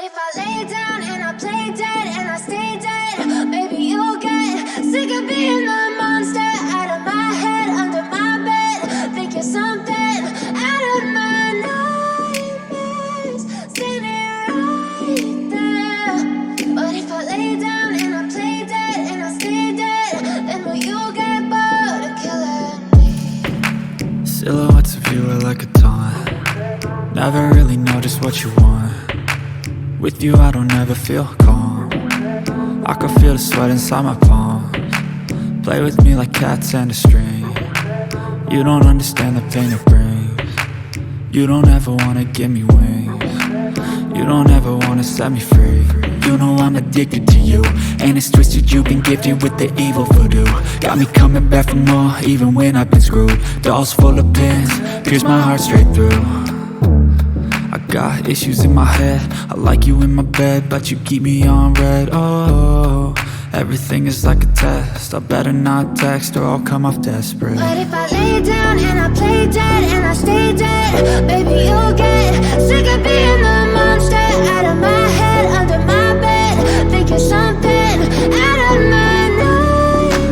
if I lay down and I play dead and I stay dead, baby, you'll get sick of being the monster out of my head, under my bed, thinking something out of my nightmares, standing right there. But if I lay down and I play dead and I stay dead, then will you get bored of killing me? Silhouettes of you are like a taunt. Never really know just what you want. With you I don't ever feel calm. I can feel the sweat inside my palms. Play with me like cats and a string. You don't understand the pain it brings. You don't ever wanna give me wings. You don't ever wanna set me free. You know I'm addicted to you, and it's twisted, you've been gifted with the evil voodoo. Got me coming back for more, even when I've been screwed. Dolls full of pins, pierce my heart straight through. I got issues in my head, I like you in my bed, but you keep me on red. Oh, everything is like a test, I better not text or I'll come off desperate. But if I lay down and I play dead and I stay dead, baby, you'll get sick of being the monster out of my head, under my bed, thinking something out of my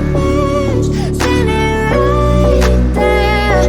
nightmares, standing right there.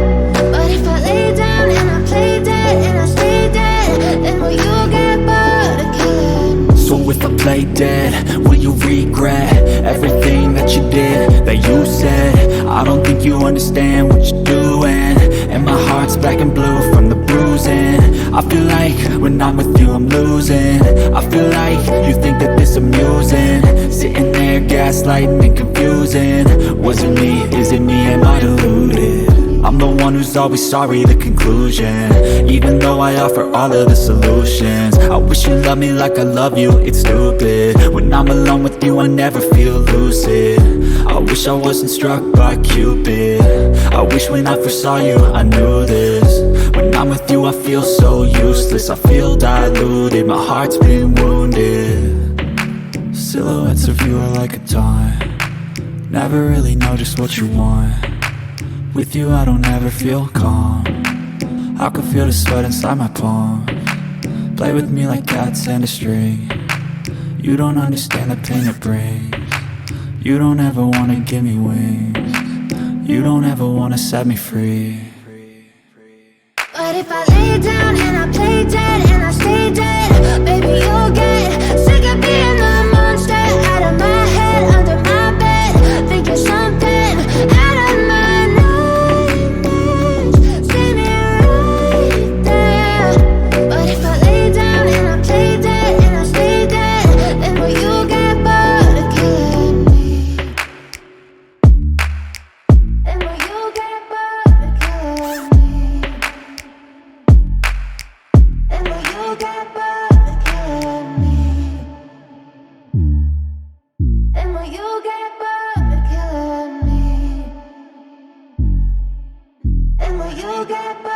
But if I lay down and I play dead and I stay dead, then will you get bored of killing me? So if I play dead, will you regret everything that you did, that you said? I don't think you understand what you're doing, and my heart's black and blue from the bruising. I feel like when I'm with you I'm losing. I feel like you think that this amusing, sitting there gaslighting and confusing. Was it me? Is it me? Am I deluded? I'm the one who's always sorry, the conclusion, even though I offer all of the solutions. I wish you loved me like I love you, it's stupid. When I'm alone with you I never feel lucid. I wish I wasn't struck by Cupid. I wish when I first saw you I knew this. When I'm with you I feel so useless, I feel diluted, my heart's been wounded. Silhouettes of you are like a taunt. Never really know just what you want. With you I don't ever feel calm. I can feel the sweat inside my palms. Play with me like cats and a string. You don't understand the pain it brings. You don't ever wanna give me wings. You don't ever wanna set me free. But if I lay down and I play dead and I stay dead, baby, you'll get sick of being the monster out of my head, under my bed, thinking something out of my nightmares, standing right there. But if I lay down and I play dead and I stay dead, then will you get bored of killing me? Then will you get bored of killing me? Then will you get bored of killing me? Then will you get bored of killing me? Then will you get bored?